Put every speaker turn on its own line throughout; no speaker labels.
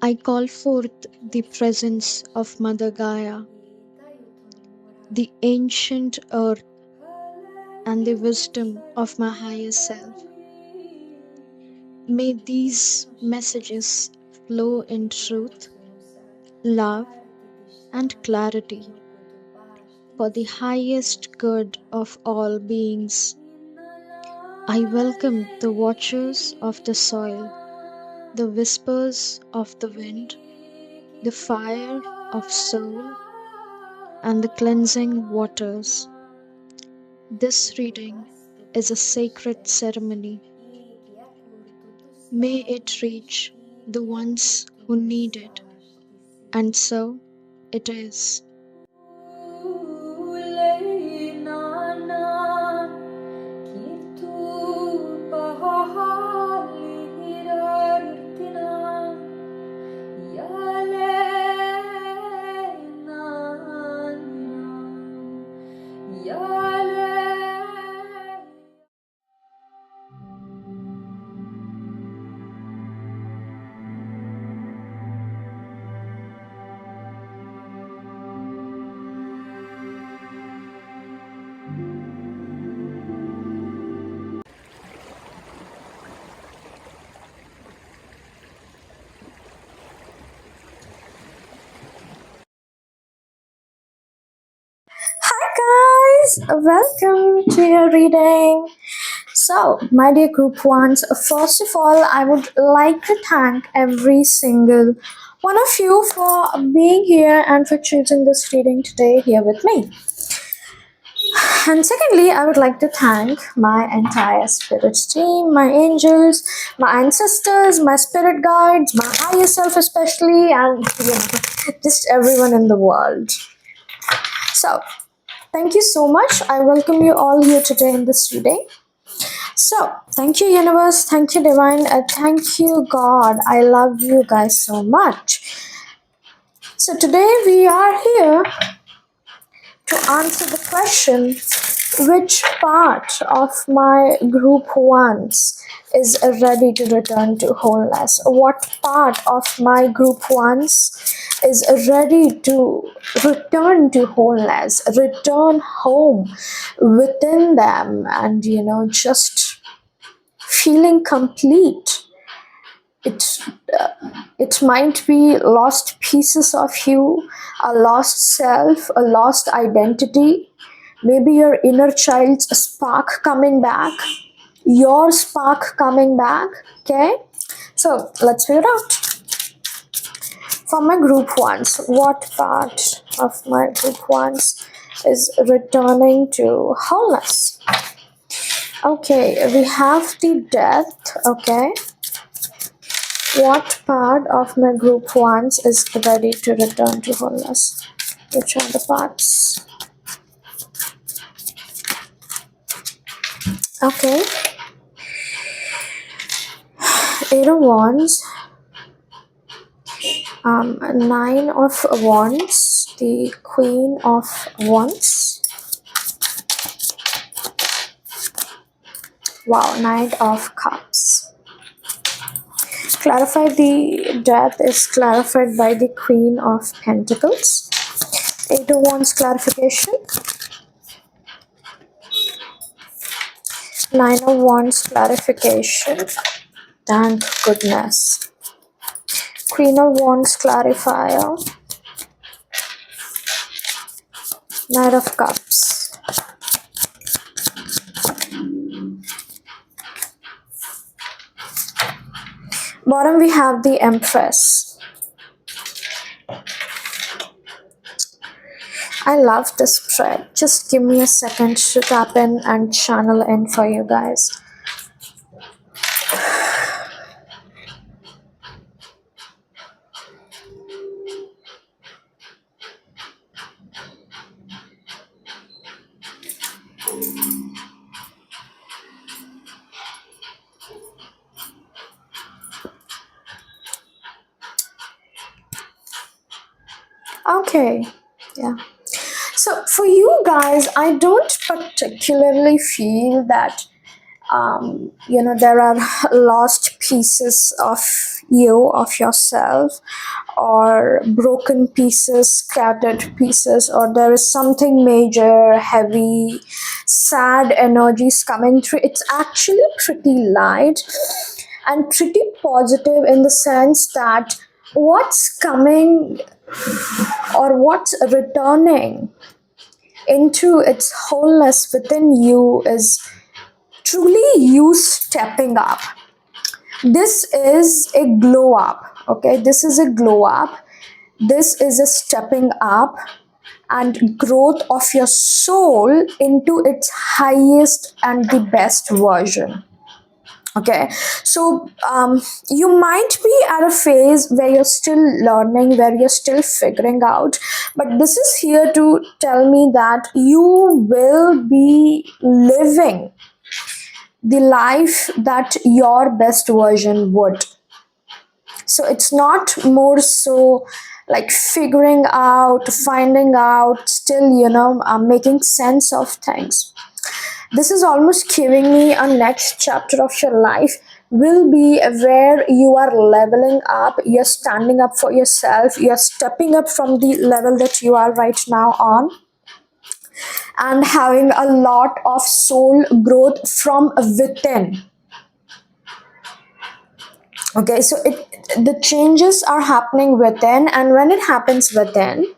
I call forth the presence of Mother Gaia, the ancient earth, and the wisdom of my higher self. May these messages flow in truth, love, and clarity for the highest good of all beings. I welcome the watchers of the soil, the whispers of the wind, the fire of soul, and the cleansing waters. This reading is a sacred ceremony. May it reach the ones who need it, and so it is.
Guys, welcome to your reading. So, my dear group ones, first of all, I would like to thank every single one of you for being here and for choosing this reading today here with me. And secondly, I would like to thank my entire spirit team, my angels, my ancestors, my spirit guides, my higher self especially, and just everyone in the world. So, thank you so much. I welcome you all here today in this reading. So, thank you, universe. Thank you, divine. Thank you, God. I love you guys so much. So, today we are here to answer the question, which part of my group ones is ready to return to wholeness? What part of my group ones is ready to return to wholeness, return home within them, and just feeling complete? It might be lost pieces of you, a lost self, a lost identity, maybe your inner child's spark coming back, your spark coming back. Okay, so let's figure out. For my group ones, what part of my group ones is returning to wholeness? Okay, we have the death. Okay, what part of my group ones is ready to return to wholeness? Which are the parts? Okay, Eight of Wands, Nine of Wands, the Queen of Wands. Wow, Knight of Cups. Clarify, the death is clarified by the Queen of Pentacles. Eight of Wands clarification. Nine of Wands clarification. Thank goodness. Queen of Wands clarifier. Knight of Cups. Bottom we have the Empress. I love this spread. Just give me a second to tap in and channel in for you guys. Okay, yeah. So for you guys, I don't particularly feel that there are lost pieces of you, of yourself, or broken pieces, scattered pieces, or there is something major, heavy, sad energies coming through. It's actually pretty light and pretty positive, in the sense that what's coming or what's returning into its wholeness within you is truly you stepping up. This is a glow up, okay? This is a glow up. This is a stepping up and growth of your soul into its highest and the best version. Okay, so you might be at a phase where you're still learning, where you're still figuring out, but this is here to tell me that you will be living the life that your best version would. So it's not more so like figuring out, finding out, still, making sense of things. This is almost giving me a next chapter of your life will be where you are leveling up, you're standing up for yourself, you're stepping up from the level that you are right now on, and having a lot of soul growth from within. Okay, so the changes are happening within, and when it happens within,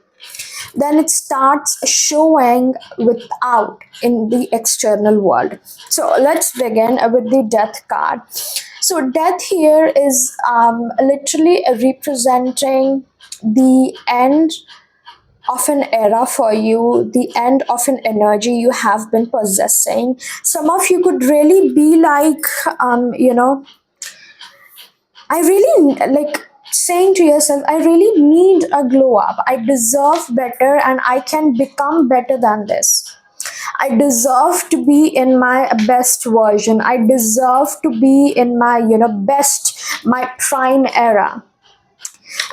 then it starts showing without in the external world. So let's begin with the death card. So death here is literally representing the end of an era for you, the end of an energy you have been possessing. Some of you could really be like, I really like saying to yourself, I really need a glow up. I deserve better and I can become better than this. I deserve to be in my best version. I deserve to be in my, best, my prime era.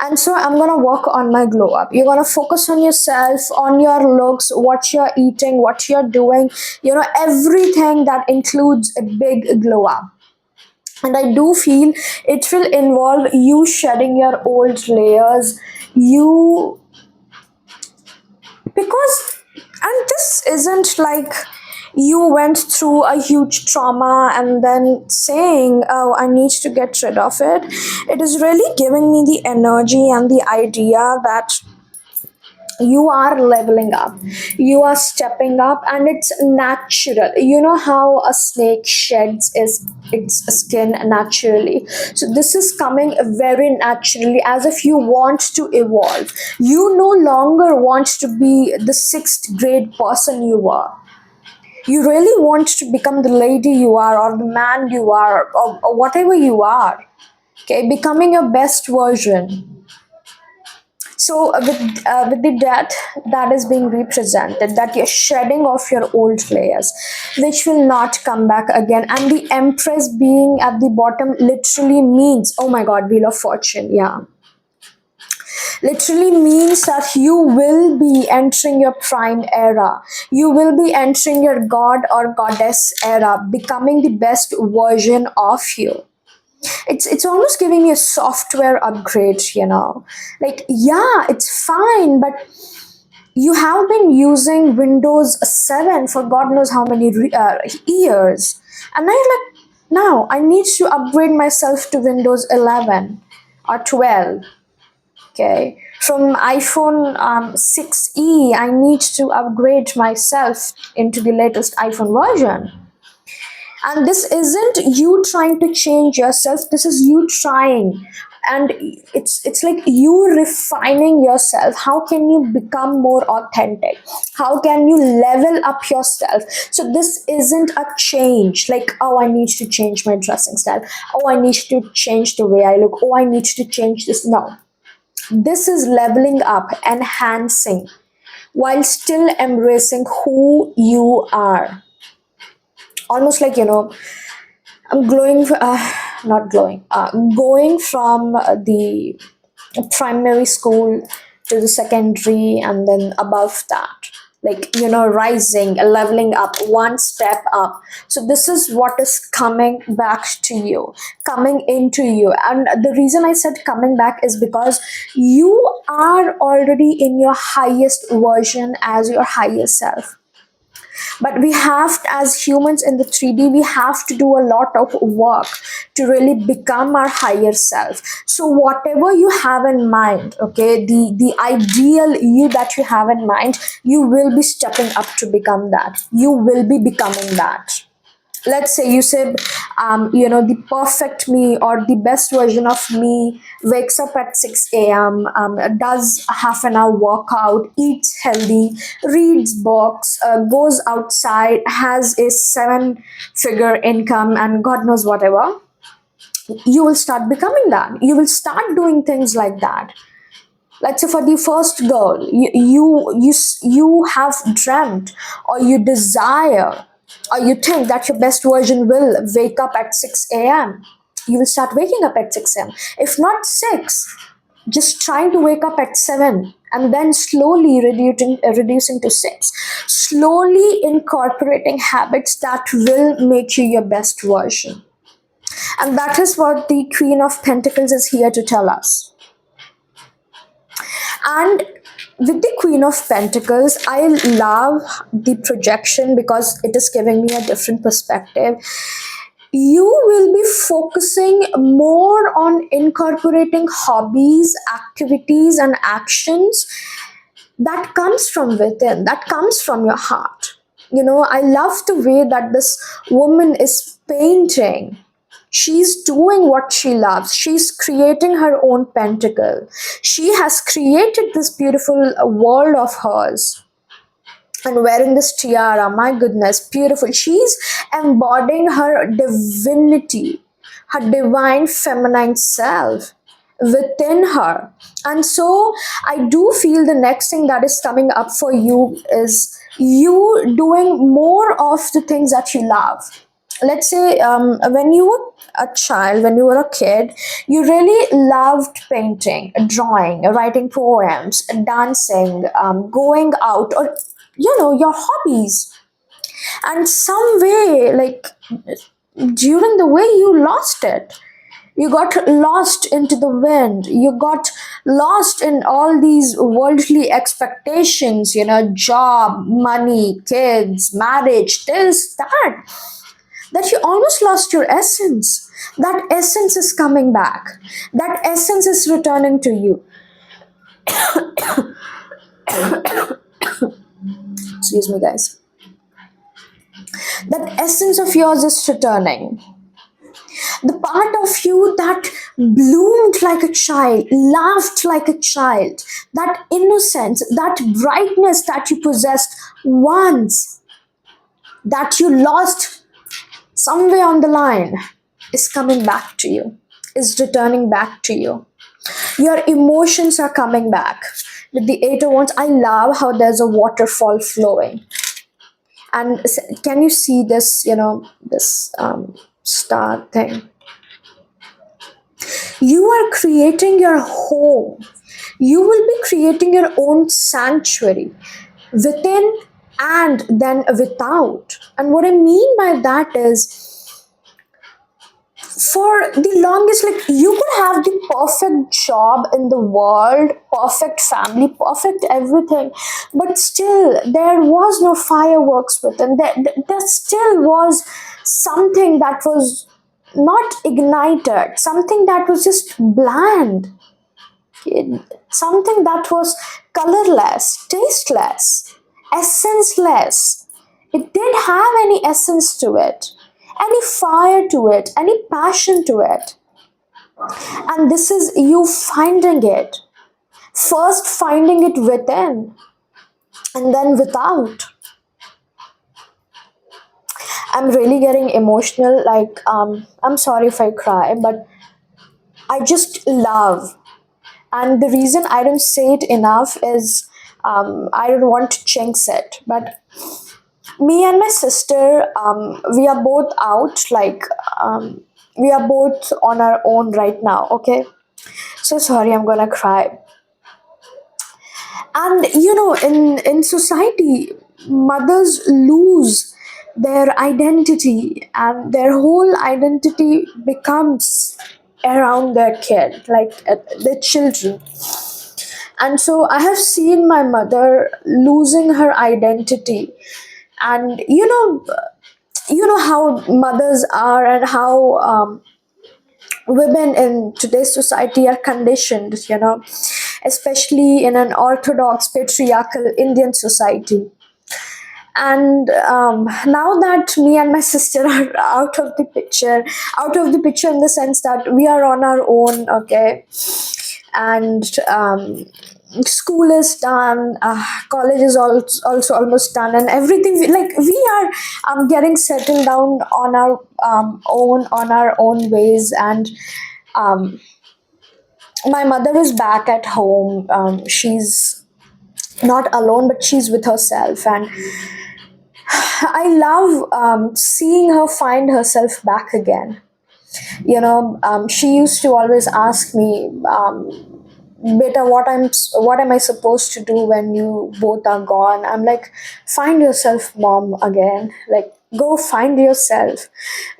And so I'm gonna work on my glow up. You're gonna focus on yourself, on your looks, what you're eating, what you're doing, everything that includes a big glow up. And I do feel it will involve you shedding your old layers, you, because, and this isn't like you went through a huge trauma and then saying, oh, I need to get rid of it. It is really giving me the energy and the idea that you are leveling up, you are stepping up, and it's natural. You know how a snake sheds its skin naturally, so this is coming very naturally, as if you want to evolve. You no longer want to be the sixth grade person you were. You really want to become the lady you are, or the man you are, or whatever you are. Okay, becoming your best version. So with the death that is being represented, that you're shedding off your old layers, which will not come back again. And the Empress being at the bottom literally means, oh my God, Wheel of Fortune, yeah. Literally means that you will be entering your prime era. You will be entering your god or goddess era, becoming the best version of you. It's almost giving me a software upgrade, like, yeah, it's fine, but you have been using Windows 7 for god knows how many years, and now you're like, now I need to upgrade myself to Windows 11 or 12. Okay, from iPhone 6e I need to upgrade myself into the latest iPhone version. And this isn't you trying to change yourself, this is you trying, and it's like you refining yourself. How can you become more authentic? How can you level up yourself? So this isn't a change like, oh, I need to change my dressing style, oh, I need to change the way I look, oh, I need to change this. No, this is leveling up, enhancing, while still embracing who you are. Almost like, I'm glowing, not glowing, going from the primary school to the secondary and then above that. like, rising, leveling up, one step up. So this is what is coming back to you, coming into you. And the reason I said coming back is because you are already in your highest version as your highest self. But we have, as humans in the 3D, we have to do a lot of work to really become our higher self. So whatever you have in mind, okay, the ideal you that you have in mind, you will be stepping up to become that. You will be becoming that. Let's say you said, the perfect me or the best version of me wakes up at 6 a.m., does half an hour workout, eats healthy, reads books, goes outside, has a 7-figure income, and God knows whatever. You will start becoming that. You will start doing things like that. Let's say for the first girl, you have dreamt, or you desire, or you think that your best version will wake up at 6 a.m. You will start waking up at 6 a.m. If not 6, just trying to wake up at 7, and then slowly reducing to 6. Slowly incorporating habits that will make you your best version. And that is what the Queen of Pentacles is here to tell us. And with the Queen of Pentacles, I love the projection because it is giving me a different perspective. You will be focusing more on incorporating hobbies, activities, and actions that comes from within, that comes from your heart. I love the way that this woman is painting. She's doing what she loves. She's creating her own pentacle. She has created this beautiful world of hers. And wearing this tiara, my goodness, beautiful. She's embodying her divinity, her divine feminine self within her. And so I do feel the next thing that is coming up for you is you doing more of the things that you love. Let's say, when you were a child, when you were a kid, you really loved painting, drawing, writing poems, dancing, going out, or your hobbies. And some way, like, during the way, you lost it. You got lost into the wind. You got lost in all these worldly expectations, job, money, kids, marriage, this, that you almost lost your essence. That essence is coming back. That essence is returning to you. Excuse me, guys. That essence of yours is returning. The part of you that bloomed like a child, laughed like a child, that innocence, that brightness that you possessed once, that you lost somewhere on the line, is coming back to you, is returning back to you. Your emotions are coming back. With the Eight of Wands, I love how there's a waterfall flowing. And can you see this, this star thing? You are creating your home. You will be creating your own sanctuary within and then without. And what I mean by that is, for the longest, like, you could have the perfect job in the world, perfect family, perfect everything, but still there was no fireworks within. There still was something that was not ignited, something that was just bland, something that was colorless, tasteless, essenceless. It didn't have any essence to it, any fire to it, any passion to it. And this is you finding it. First finding it within, and then without. I'm really getting emotional. Like, I'm sorry if I cry, but I just love. And the reason I don't say it enough is, I don't want to jinx it, but me and my sister, we are both out, like, we are both on our own right now, okay? So sorry, I'm gonna cry. And in society, mothers lose their identity, and their whole identity becomes around their kid, like the children. And so I have seen my mother losing her identity. And how mothers are, and how women in today's society are conditioned, especially in an orthodox patriarchal Indian society. And now that me and my sister are out of the picture in the sense that we are on our own, okay, and school is done, college is also almost done, and everything, like we are getting settled down on our own ways. And um, my mother is back at home. She's not alone, but she's with herself, and I love seeing her find herself back again. She used to always ask me, beta, what am I supposed to do when you both are gone? I'm like, find yourself, mom, again. Like, go find yourself,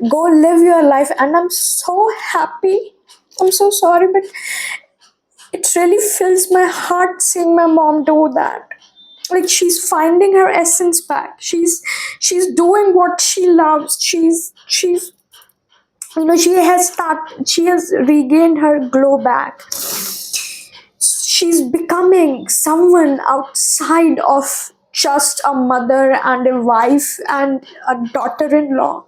go live your life. And I'm so happy. I'm so sorry, but it really fills my heart seeing my mom do that. Like, she's finding her essence back. She's doing what she loves. She's she has regained her glow back. She's becoming someone outside of just a mother and a wife and a daughter-in-law.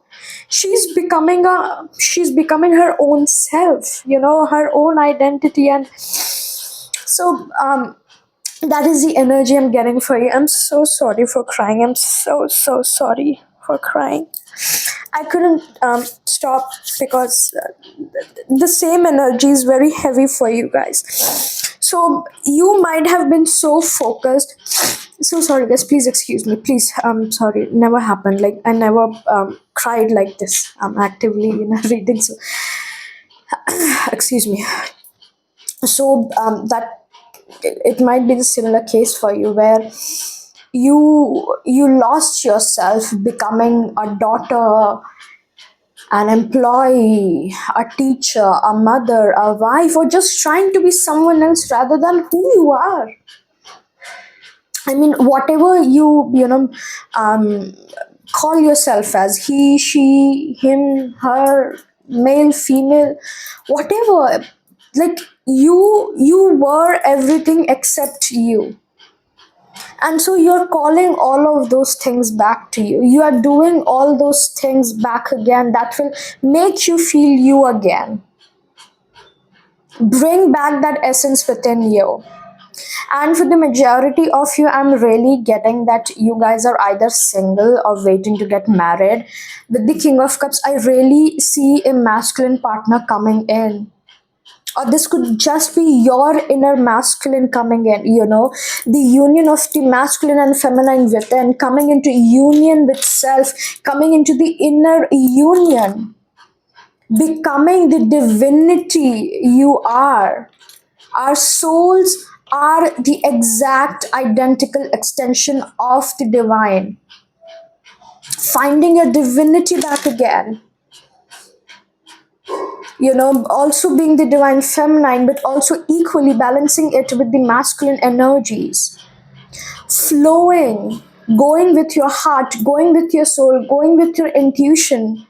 She's becoming her own self, her own identity. And so that is the energy I'm getting for you. I'm so sorry for crying. I'm so sorry for crying. I couldn't stop, because the same energy is very heavy for you guys. So you might have been so focused. So sorry, guys. Please excuse me. Please, sorry. It never happened. Like, I never cried like this. Actively reading. So excuse me. So that it might be the similar case for you, where you lost yourself becoming a daughter, an employee, a teacher, a mother, a wife, or just trying to be someone else rather than who you are. I mean, whatever call yourself as, he, she, him, her, male, female, whatever. Like, you were everything except you. And so you're calling all of those things back to you. You are doing all those things back again that will make you feel you again. Bring back that essence within you. And for the majority of you, I'm really getting that you guys are either single or waiting to get married. With the King of Cups, I really see a masculine partner coming in. Or this could just be your inner masculine coming in, the union of the masculine and feminine within, coming into union with self, coming into the inner union, becoming the divinity you are. Our souls are the exact identical extension of the divine. Finding your divinity back again. Also being the divine feminine, but also equally balancing it with the masculine energies. Flowing, going with your heart, going with your soul, going with your intuition,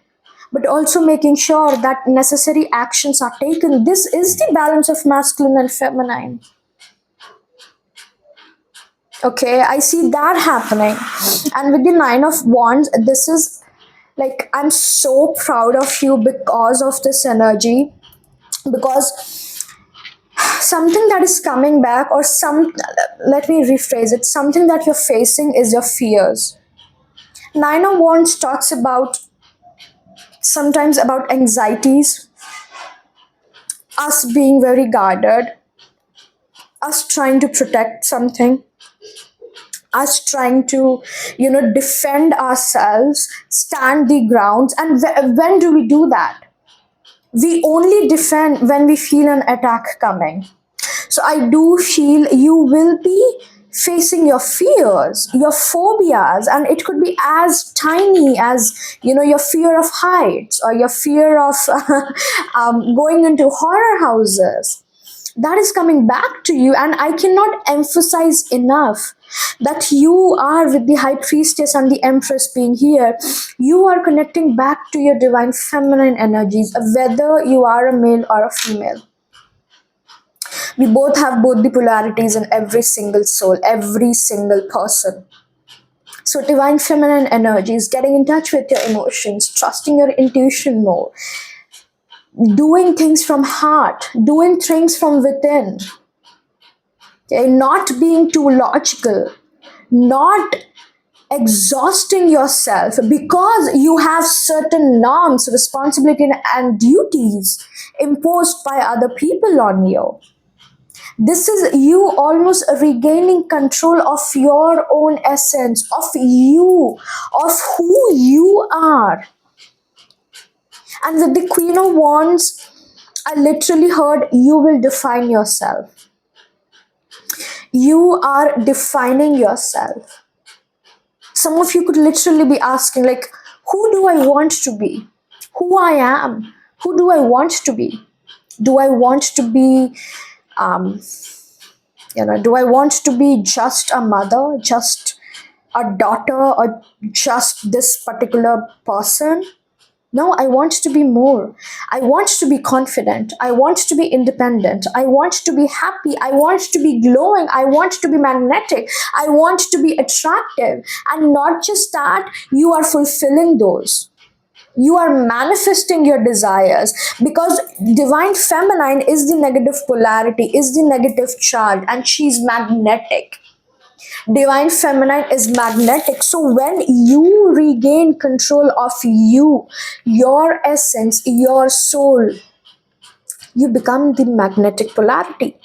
but also making sure that necessary actions are taken. This is the balance of masculine and feminine. Okay, I see that happening. And with the Nine of Wands, this is like, I'm so proud of you because of this energy. Because something that is coming back, or let me rephrase it, something that you're facing is your fears. Nine of Wands talks about sometimes about anxieties, us being very guarded, us trying to protect something, us trying to defend ourselves, stand the grounds. And when do we do that? We only defend when we feel an attack coming. So I do feel you will be facing your fears, your phobias, and it could be as tiny as, your fear of heights or your fear of going into horror houses. That is coming back to you, and I cannot emphasize enough that you are, with the high priestess and the empress being here, you are connecting back to your divine feminine energies, whether you are a male or a female. We both have both the polarities in every single soul, every single person. So divine feminine energy is getting in touch with your emotions, trusting your intuition more, doing things from heart, doing things from within. Okay, not being too logical, not exhausting yourself because you have certain norms, responsibility, and duties imposed by other people on you. This is you almost regaining control of your own essence, of you, of who you are. And with the Queen of Wands, I literally heard you will define yourself. You are defining yourself. Some of you could literally be asking, like, who do I want to be? Who I am? Who do I want to be? Do I want to be, do I want to be just a mother, just a daughter, or just this particular person? No, I want to be more. I want to be confident. I want to be independent. I want to be happy. I want to be glowing. I want to be magnetic. I want to be attractive. And not just that, you are fulfilling those. You are manifesting your desires, because divine feminine is the negative polarity, is the negative charge, and she's magnetic. Divine feminine is magnetic. So when you regain control of you, your essence, your soul, you become the magnetic polarity.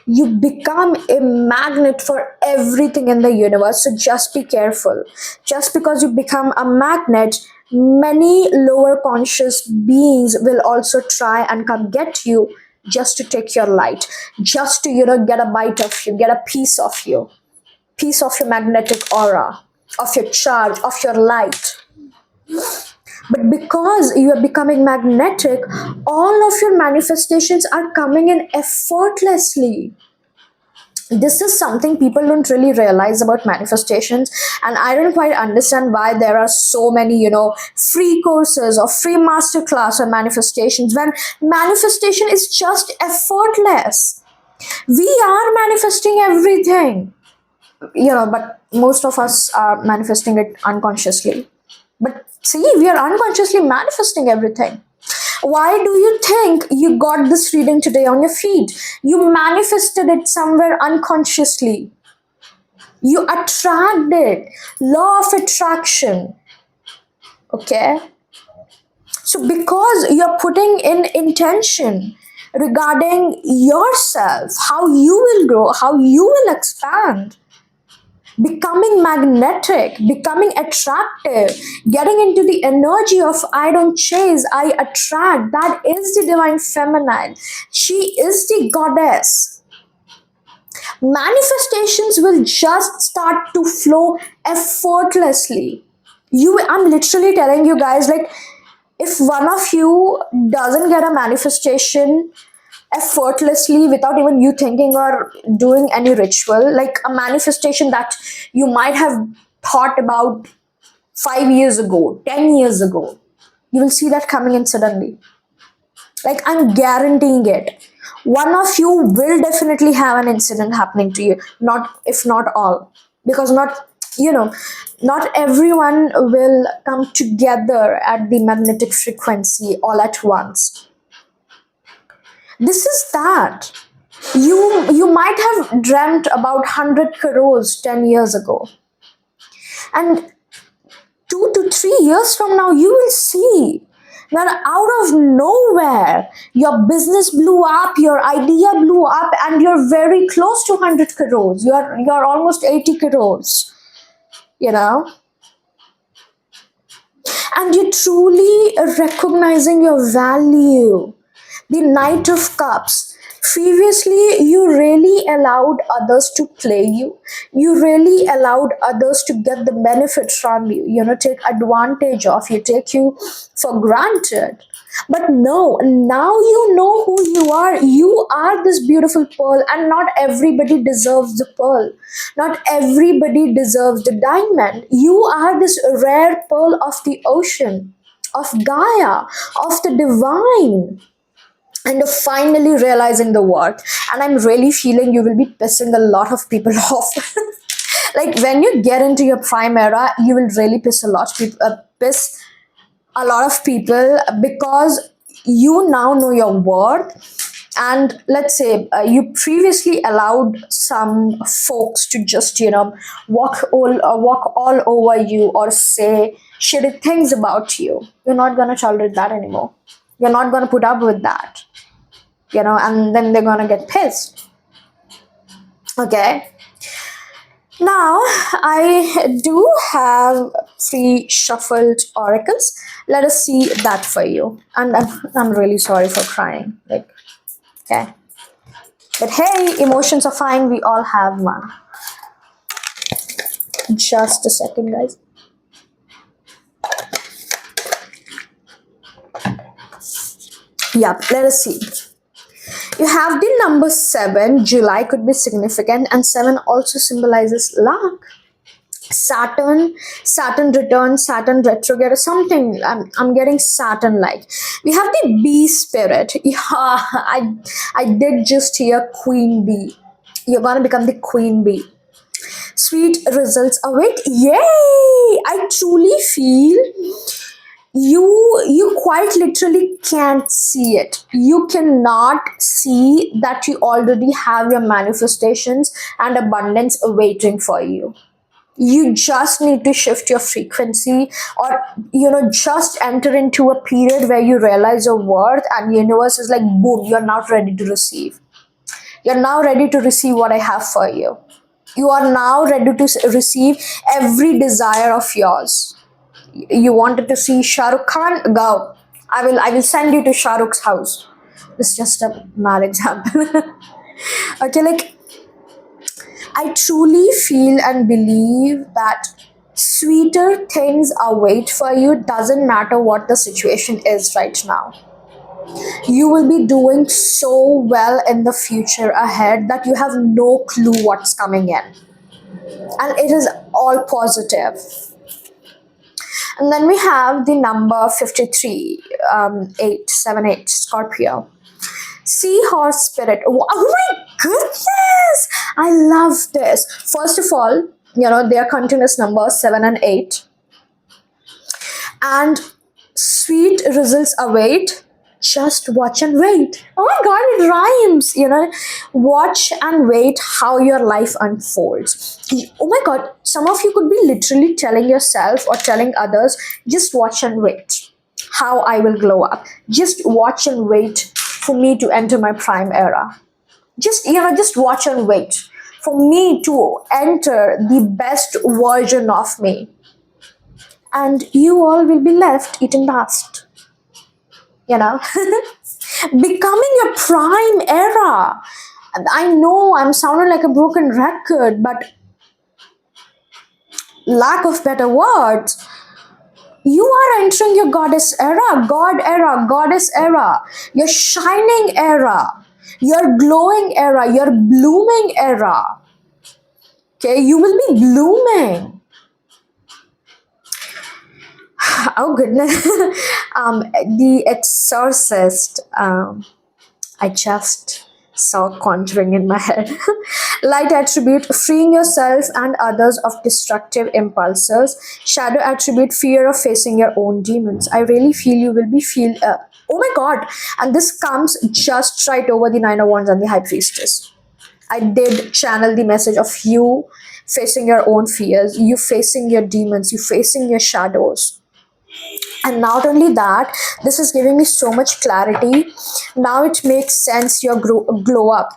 You become a magnet for everything in the universe. So just be careful. Just because you become a magnet, many lower conscious beings will also try and come get you, just to take your light, just to, get a bite of you, get a piece of you, piece of your magnetic aura, of your charge, of your light. But because you are becoming magnetic, all of your manifestations are coming in effortlessly. This is something people don't really realize about manifestations, and I don't quite understand why there are so many, free courses or free masterclass on manifestations, when manifestation is just effortless. We are manifesting everything, but most of us are manifesting it unconsciously. But see, we are unconsciously manifesting everything. Why do you think you got this reading today on your feed? You manifested it somewhere unconsciously. You attract it. Law of attraction. Okay? So because you're putting in intention regarding yourself, how you will grow, how you will expand, becoming magnetic, becoming attractive, getting into the energy of I don't chase, I attract. That is the divine feminine. She is the goddess. Manifestations will just start to flow effortlessly. I'm literally telling you guys, like, if one of you doesn't get a manifestation effortlessly without even you thinking or doing any ritual, like a manifestation that you might have thought about 5 years ago, 10 years ago, you will see that coming in suddenly. Like, I'm guaranteeing it. One of you will definitely have an incident happening to you, not if not all, because not everyone will come together at the magnetic frequency all at once. This is that. You might have dreamt about 100 crores 10 years ago, and 2 to 3 years from now you will see that out of nowhere your business blew up, your idea blew up, and you're very close to 100 crores. You're almost 80 crores, and you're truly recognizing your value. The Knight of Cups Previously, you really allowed others to play you. You really allowed others to get the benefit from you, take advantage of you, take you for granted. But no, now you know who you are. You are this beautiful pearl, and not everybody deserves the pearl. Not everybody deserves the diamond. You are this rare pearl of the ocean, of Gaia, of the divine, and of finally realizing the worth. And I'm really feeling you will be pissing a lot of people off. Like when you get into your prime era, you will really piss a lot of people, piss a lot of people, because you now know your worth. And let's say you previously allowed some folks to just walk all over you, or say shitty things about you. You're not going to tolerate that anymore. You're not going to put up with that, and then they're gonna get pissed. Okay. Now, I do have three shuffled oracles. Let us see that for you. And I'm really sorry for crying. Like, okay. But hey, emotions are fine. We all have one. Just a second, guys. Yep, let us see. You have the number 7. July could be significant, and 7 also symbolizes luck. Saturn return, Saturn retrograde, or something. I'm getting Saturn like. We have the bee spirit. Yeah, I did just hear queen bee. You're gonna become the queen bee. Sweet results await. Yay! I truly feel you quite literally can't see it. You cannot see that you already have your manifestations and abundance awaiting for you. You just need to shift your frequency, or just enter into a period where you realize your worth, and universe is like, boom, you're now ready to receive. You're now ready to receive what I have for you. You are now ready to receive every desire of yours. You wanted to see Shah Rukh Khan? Go. I will send you to Shah Rukh's house. This is just a mal example. Okay, like, I truly feel and believe that sweeter things await for you, doesn't matter what the situation is right now. You will be doing so well in the future ahead that you have no clue what's coming in. And it is all positive. And then we have the number 53, 878, Scorpio. Seahorse spirit. Oh my goodness! I love this. First of all, they are continuous numbers, 7 and 8. And sweet results await. Just watch and wait. Oh my god, it rhymes. Watch and wait how your life unfolds. Oh my god, some of you could be literally telling yourself or telling others, just watch and wait how I will glow up. Just watch and wait for me to enter my prime era. Just watch and wait for me to enter the best version of me. And you all will be left eating dust. Becoming a prime era. I know I'm sounding like a broken record, but lack of better words, you are entering your goddess era, god era, goddess era, your shining era, your glowing era, your blooming era. Okay, you will be blooming. Oh goodness. The Exorcist. I just saw conjuring in my head. Light attribute, freeing yourself and others of destructive impulses. Shadow attribute, fear of facing your own demons. I really feel you will be oh my god. And this comes just right over the Nine of Wands and the High Priestess. I did channel the message of you facing your own fears, you facing your demons, you facing your shadows. And not only that, this is giving me so much clarity. Now it makes sense, your glow up.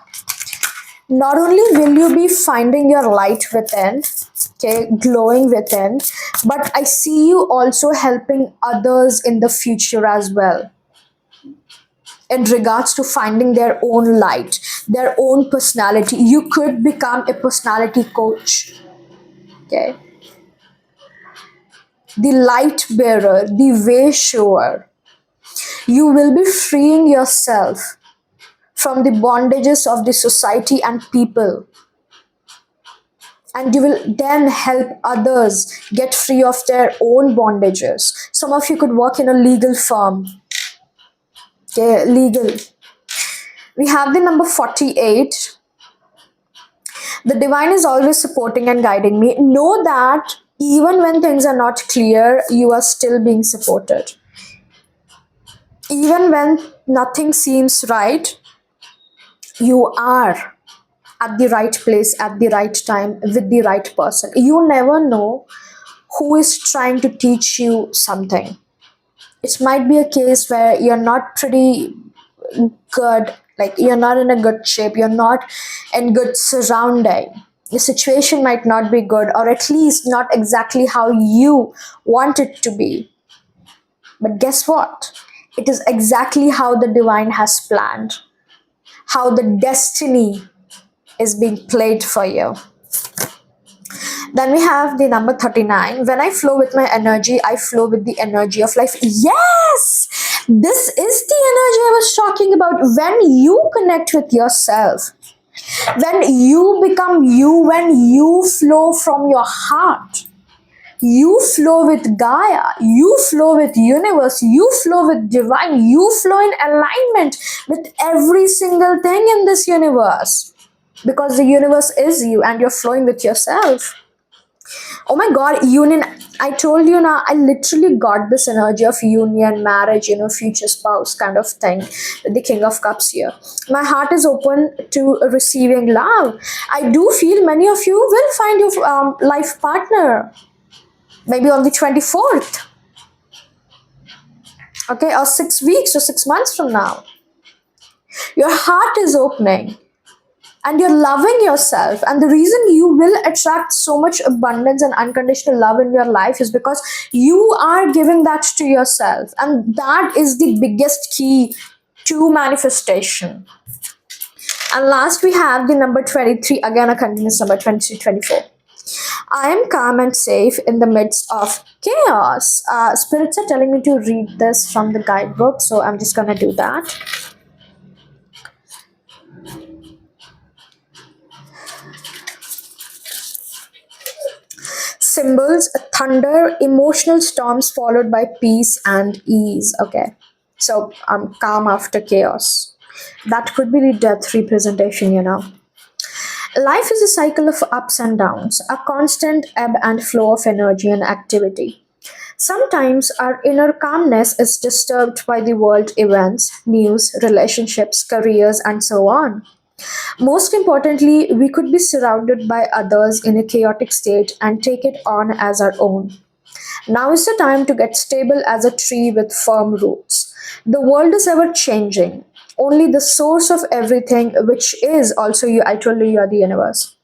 Not only will you be finding your light within, okay, glowing within, but I see you also helping others in the future as well. in regards to finding their own light, their own personality. You could become a personality coach. Okay. The light bearer, the way shower. You will be freeing yourself from the bondages of the society and people, and you will then help others get free of their own bondages. Some of you could work in a legal firm. Okay, legal. We have the number 48. The divine is always supporting and guiding me. Know that even when things are not clear, you are still being supported. Even when nothing seems right, you are at the right place at the right time with the right person. You never know who is trying to teach you something. It might be a case where you're not pretty good, like you're not in a good shape, you're not in good surrounding. The situation might not be good, or at least not exactly how you want it to be. But guess what? It is exactly how the divine has planned, how the destiny is being played for you. Then we have the number 39. When I flow with my energy, I flow with the energy of life. Yes! This is the energy I was talking about. When you connect with yourself, when you become you, when you flow from your heart, you flow with Gaia, you flow with universe, you flow with divine, you flow in alignment with every single thing in this universe. Because the universe is you and you're flowing with yourself. Oh my god, union. I told you now, I literally got this energy of union, marriage, future spouse kind of thing. The King of Cups here. My heart is open to receiving love. I do feel many of you will find your life partner. Maybe on the 24th. Okay, or 6 weeks or 6 months from now. Your heart is opening and you're loving yourself, and the reason you will attract so much abundance and unconditional love in your life is because you are giving that to yourself, and that is the biggest key to manifestation. And last we have the number 23, again a continuous number, 23, 24. I am calm and safe in the midst of chaos. Spirits are telling me to read this from the guidebook, so I'm just gonna do that. Symbols: thunder, emotional storms followed by peace and ease. Okay, so I'm calm after chaos. That could be the death representation. Life is a cycle of ups and downs, a constant ebb and flow of energy and activity. Sometimes our inner calmness is disturbed by the world events, news, relationships, careers, and so on. Most importantly, we could be surrounded by others in a chaotic state and take it on as our own. Now is the time to get stable as a tree with firm roots. The world is ever changing. Only the source of everything, which is also you, I told you, you are the universe,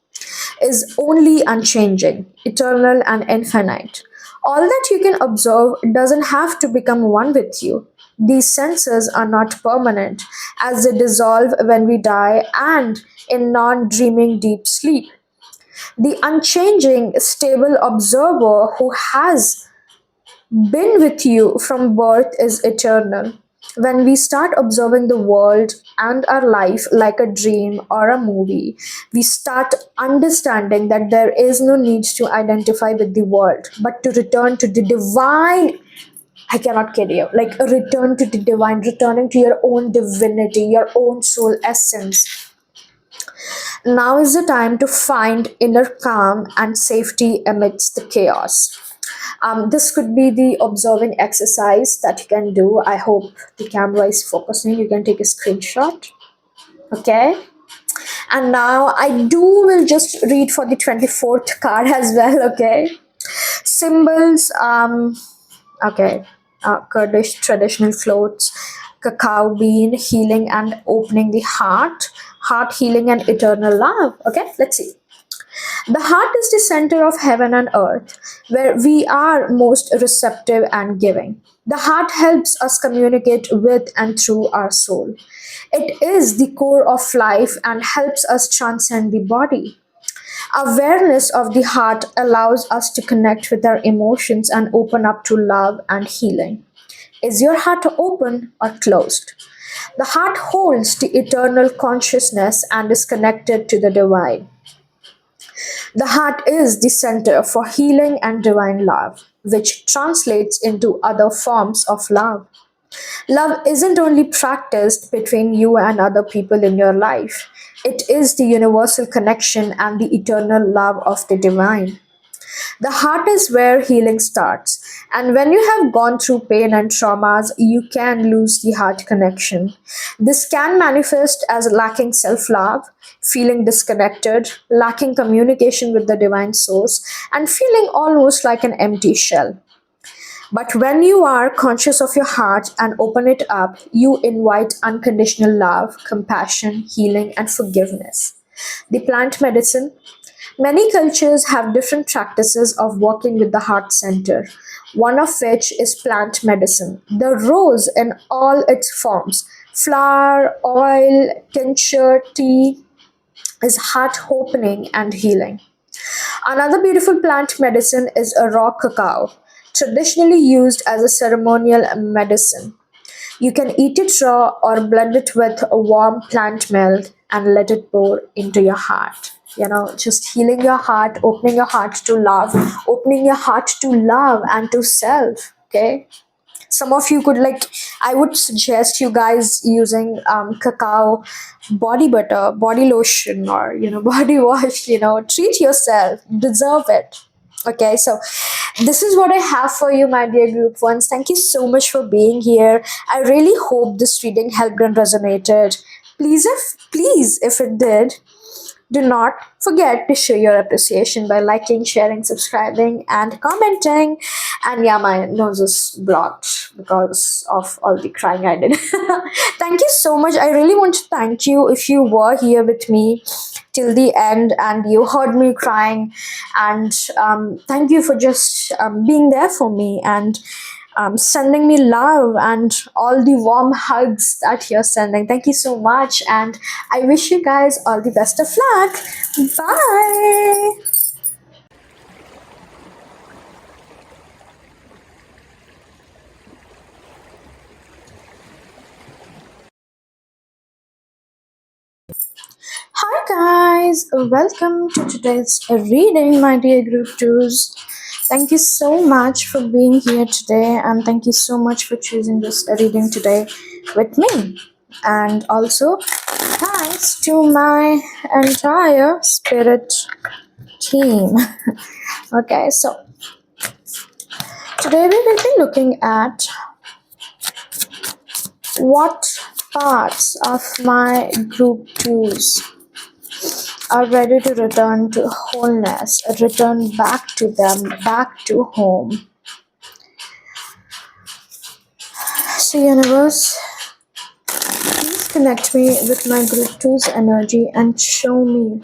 is only unchanging, eternal, and infinite. All that you can observe doesn't have to become one with you. These senses are not permanent, as they dissolve when we die and in non dreaming deep sleep. The unchanging, stable observer who has been with you from birth is eternal. When we start observing the world and our life like a dream or a movie, we start understanding that there is no need to identify with the world, but to return to the divine. I cannot kid you. Like a return to the divine, returning to your own divinity, your own soul essence. Now is the time to find inner calm and safety amidst the chaos. This could be the observing exercise that you can do. I hope the camera is focusing. You can take a screenshot. Okay. And now I do will just read for the 24th card as well. Okay. Symbols. Okay. Kurdish traditional floats, cacao bean, healing and opening the heart healing and eternal love. Okay, let's see. The heart is the center of heaven and earth, where we are most receptive and giving. The heart helps us communicate with and through our soul. It is the core of life and helps us transcend the body. Awareness of the heart allows us to connect with our emotions and open up to love and healing. Is your heart open or closed? The heart holds the eternal consciousness and is connected to the divine. The heart is the center for healing and divine love, which translates into other forms of love. Love isn't only practiced between you and other people in your life, it is the universal connection and the eternal love of the divine. The heart is where healing starts. And when you have gone through pain and traumas, you can lose the heart connection. This can manifest as lacking self love, feeling disconnected, lacking communication with the divine source, and feeling almost like an empty shell. But when you are conscious of your heart and open it up, you invite unconditional love, compassion, healing, and forgiveness. The plant medicine. Many cultures have different practices of working with the heart center, one of which is plant medicine. The rose in all its forms, flower, oil, tincture, tea, is heart opening and healing. Another beautiful plant medicine is a raw cacao, traditionally used as a ceremonial medicine. You can eat it raw or blend it with a warm plant milk and let it pour into your heart. Just healing your heart, opening your heart to love, opening your heart to love and to self. Okay. Some of you could like, I would suggest you guys using cacao body butter, body lotion, or body wash. Treat yourself, you deserve it. Okay, so this is what I have for you, my dear group ones. Thank you so much for being here. I really hope this reading helped and resonated. If it did, do not forget to show your appreciation by liking, sharing, subscribing, and commenting. And yeah, my nose is blocked because of all the crying I did. Thank you so much. I really want to thank you if you were here with me till the end and you heard me crying. And thank you for just being there for me and sending me love and all the warm hugs that you're sending. Thank you so much. And I wish you guys all the best of luck. Bye. Hi guys, welcome to today's reading, my dear group twos. Thank you so much for being here today, and thank you so much for choosing this reading today with me. And also, thanks to my entire spirit team. Okay, so today we will be looking at what parts of my group twos are ready to return to wholeness, return back to them, back to home. So, universe, please connect me with my group two's energy and show me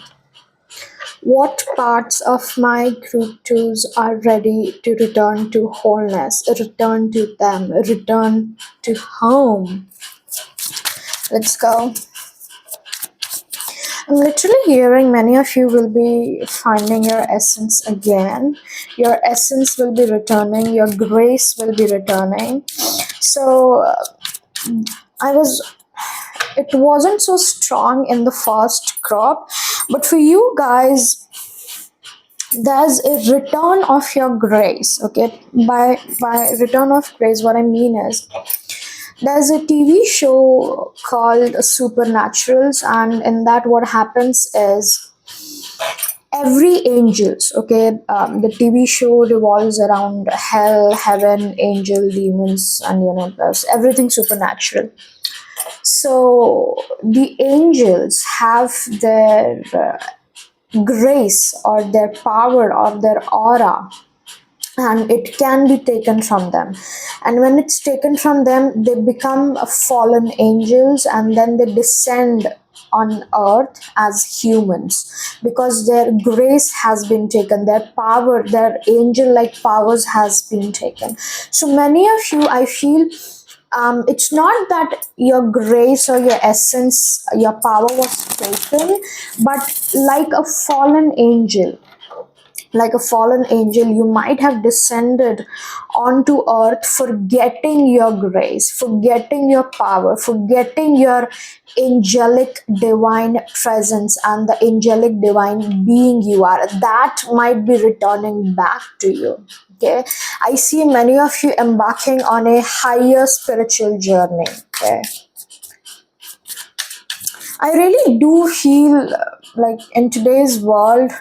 what parts of my group twos are ready to return to wholeness, return to them, return to home. Let's go. I'm literally hearing many of you will be finding your essence again. Your essence will be returning. Your grace will be returning. So it wasn't so strong in the first crop, but for you guys, there's a return of your grace. Okay, by return of grace, what I mean is there's a TV show called Supernaturals, and in that, what happens is every angels. Okay, the TV show revolves around hell, heaven, angel, demons, and there's everything supernatural. So the angels have their grace or their power or their aura, and it can be taken from them. And when it's taken from them, they become fallen angels, and then they descend on earth as humans, because their grace has been taken, their power, their angel like powers has been taken. So many of you, I feel, it's not that your grace or your essence, your power was taken, but like a fallen angel, you might have descended onto earth, forgetting your grace, forgetting your power, forgetting your angelic divine presence and the angelic divine being you are. That might be returning back to you. Okay, I see many of you embarking on a higher spiritual journey. Okay, I really do feel like in today's world,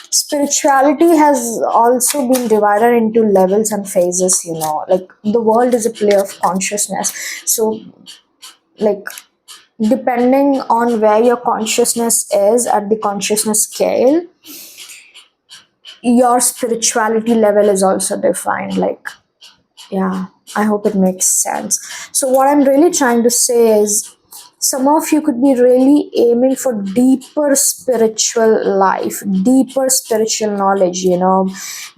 spirituality has also been divided into levels and phases. Like the world is a play of consciousness. So, like, depending on where your consciousness is at the consciousness scale, your spirituality level is also defined. Like, yeah, I hope it makes sense. So, what I'm really trying to say is, some of you could be really aiming for deeper spiritual life, deeper spiritual knowledge,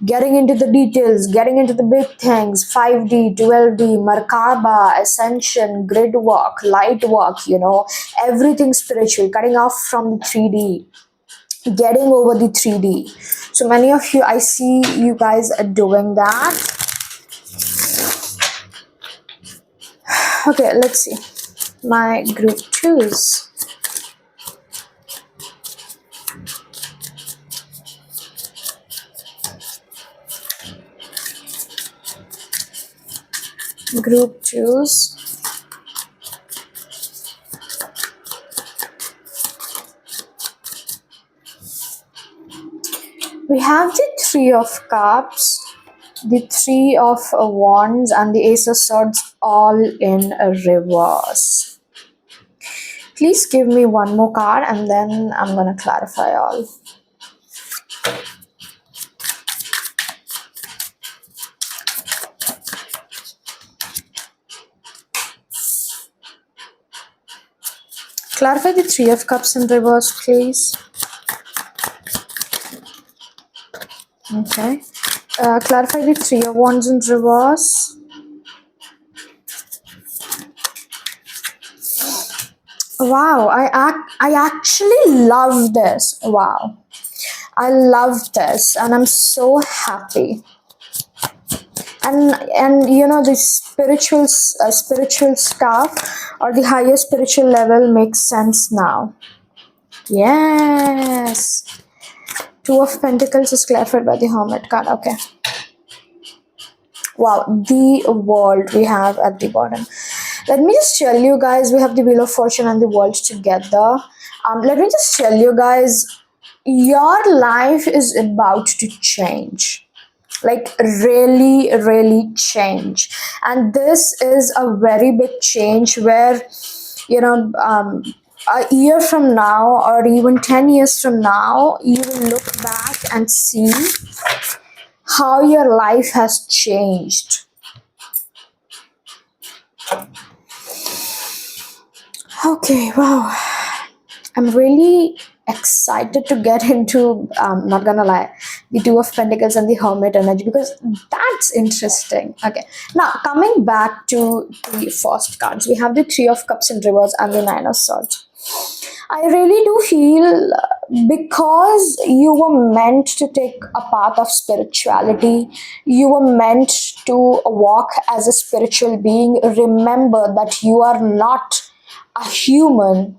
getting into the details, getting into the big things: 5D, 12D, Merkaba, Ascension, grid work, light work, everything spiritual, cutting off from the 3D, getting over the 3D. So many of you, I see you guys are doing that. Okay, let's see. My group twos. Group twos. We have the Three of Cups, the Three of Wands, and the Ace of Swords all in a reverse. Please give me one more card and then I'm gonna clarify all. Clarify the Three of Cups in reverse, please. Okay. Clarify the Three of Wands in reverse. Wow, I actually love this. Wow. I love this and I'm so happy. And the spiritual stuff or the higher spiritual level makes sense now. Yes. Two of Pentacles is clarified by the Hermit card. Okay. Wow, the World we have at the bottom. Let me just tell you guys, we have the Wheel of Fortune and the World together. Let me just tell you guys, your life is about to change. Like really, really change. And this is a very big change where, a year from now or even 10 years from now, you will look back and see how your life has changed. Okay, wow. I'm really excited to get into, not gonna lie, the Two of Pentacles and the Hermit energy, because that's interesting. Okay, now coming back to the first cards, we have the Three of Cups in reverse and the Nine of Swords. I really do feel, because you were meant to take a path of spirituality, you were meant to walk as a spiritual being. Remember that you are not a human,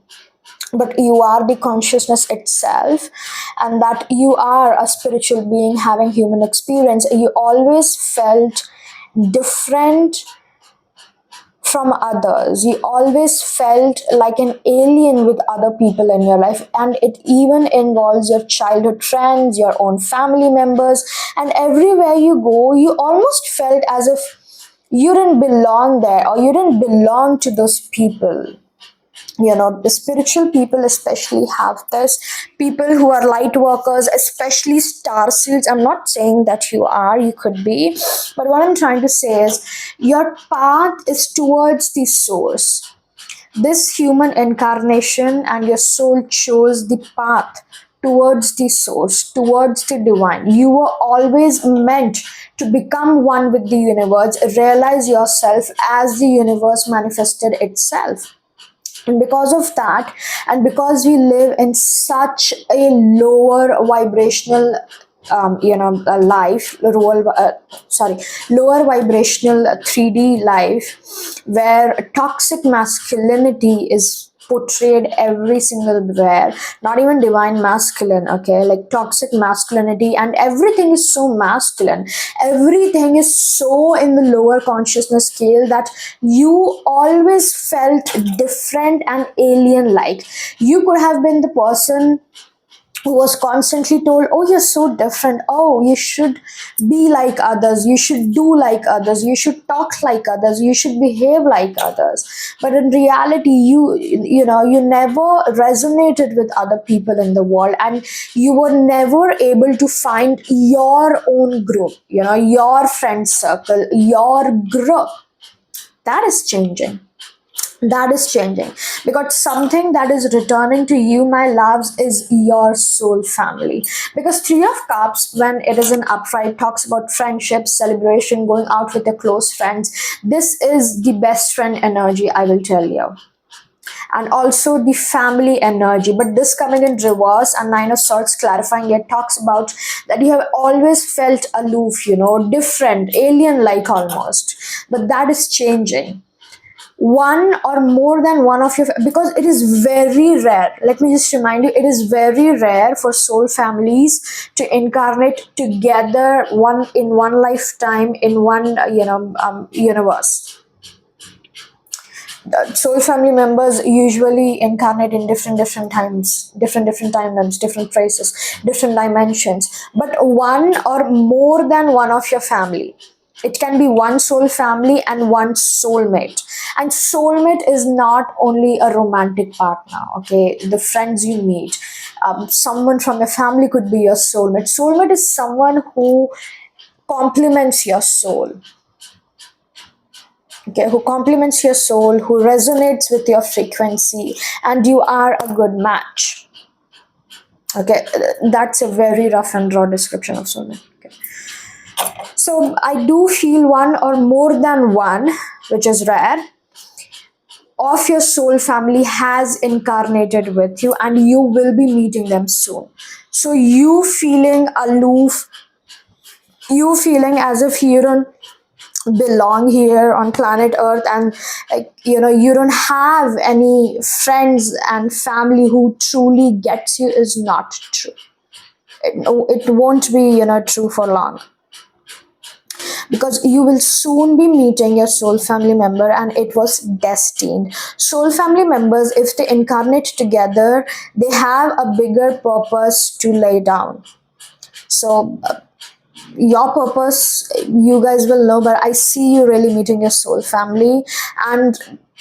but you are the consciousness itself, and that you are a spiritual being having human experience. You always felt different from others. You always felt like an alien with other people in your life, and it even involves your childhood friends, your own family members, and everywhere you go, you almost felt as if you didn't belong there or you didn't belong to those people. The spiritual people especially have this. People who are light workers, especially star seeds. I'm not saying that you are, you could be, but what I'm trying to say is your path is towards the source. This human incarnation and your soul chose the path towards the source, towards the divine. You were always meant to become one with the universe, realize yourself as the universe manifested itself. And because of that, and because we live in such a lower vibrational life, lower vibrational 3D life, where toxic masculinity is portrayed every single where, not even divine masculine, okay, like toxic masculinity, and everything is so masculine, everything is so in the lower consciousness scale that you always felt different and alien like. You could have been the person who was constantly told, oh, you're so different, oh, you should be like others, you should do like others, you should talk like others, you should behave like others. But in reality, you never resonated with other people in the world, and you were never able to find your own group, your friend circle, your group. That is changing. That is changing, because something that is returning to you, my loves, is your soul family. Because Three of Cups, when it is an upright, talks about friendship, celebration, going out with your close friends. This is the best friend energy, I will tell you, and also the family energy. But this coming in reverse, and Nine of Swords clarifying it, talks about that you have always felt aloof, different, alien like almost. But that is changing. One or more than one of your, because it is very rare, let me just remind you, it is very rare for soul families to incarnate together, one in one lifetime, in one universe. The soul family members usually incarnate in different times, different timelines, different places, different dimensions. But one or more than one of your family, it can be one soul family and one soulmate. And soulmate is not only a romantic partner, okay, the friends you meet. Someone from your family could be your soulmate. Soulmate is someone who complements your soul, okay, who complements your soul, who resonates with your frequency, and you are a good match. Okay, that's a very rough and raw description of soulmate. Okay. So I do feel one or more than one, which is rare, of your soul family has incarnated with you, and you will be meeting them soon. So you feeling aloof, you feeling as if you don't belong here on planet earth, and you don't have any friends and family who truly gets you, is not true. It won't be true for long, because you will soon be meeting your soul family member, and it was destined. Soul family members, if they incarnate together, they have a bigger purpose to lay down. So your purpose, you guys will know, but I see you really meeting your soul family, and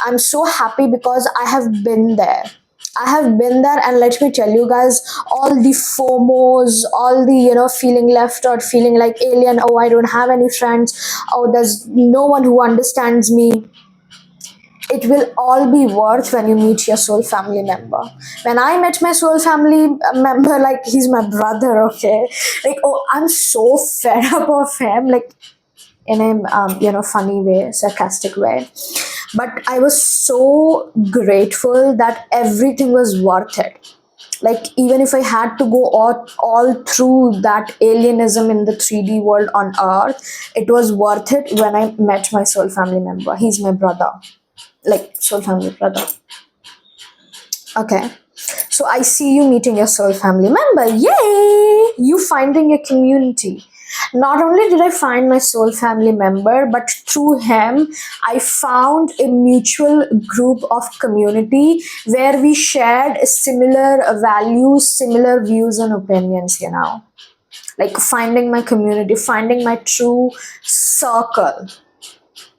I'm so happy because I have been there. I have been there, and let me tell you guys, all the FOMOs, all the feeling left out, feeling like alien, oh, I don't have any friends, oh, there's no one who understands me, it will all be worth when you meet your soul family member. When I met my soul family member, like, he's my brother, okay, like, oh, I'm so fed up of him, like, in a funny way, sarcastic way. But I was so grateful that everything was worth it. Like, even if I had to go all through that alienism in the 3D world on earth, it was worth it when I met my soul family member. He's my brother, like, soul family brother. Okay. So I see you meeting your soul family member. Yay! You finding a community. Not only did I find my soul family member, but through him, I found a mutual group of community where we shared similar values, similar views and opinions, Like, finding my community, finding my true circle,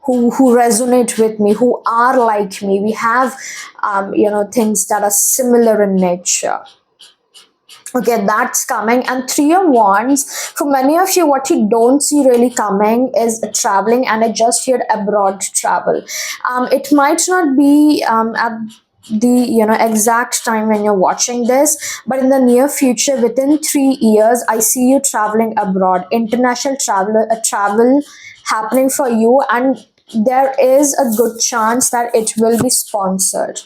who resonate with me, who are like me. We have things that are similar in nature. Okay, that's coming. And three of wands, for many of you, what you don't see really coming is traveling, and I just heard abroad travel. It might not be at the exact time when you're watching this, but in the near future, within 3 years, I see you traveling abroad, international travel happening for you, and there is a good chance that it will be sponsored.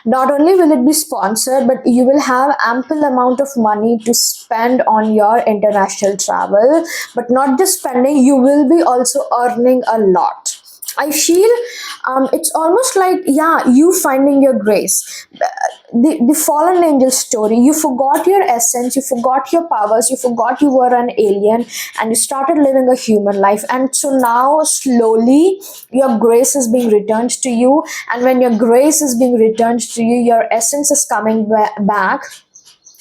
Not only will it be sponsored, but you will have ample amount of money to spend on your international travel. But not just spending, you will be also earning a lot. I feel it's almost like, yeah, you finding your grace. The fallen angel story, you forgot your essence, you forgot your powers, you forgot you were an alien, and you started living a human life. And so now, slowly, your grace is being returned to you. And when your grace is being returned to you, your essence is coming back,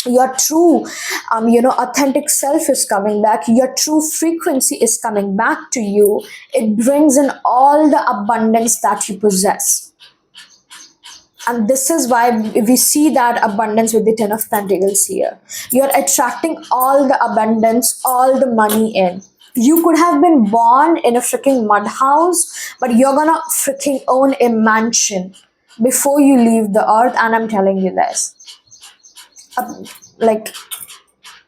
your true authentic self is coming back, your true frequency is coming back to you. It brings in all the abundance that you possess. And this is why we see that abundance with the Ten of Pentacles here. You're attracting all the abundance, all the money in. You could have been born in a freaking mud house, but you're gonna freaking own a mansion before you leave the earth. And I'm telling you this. Like,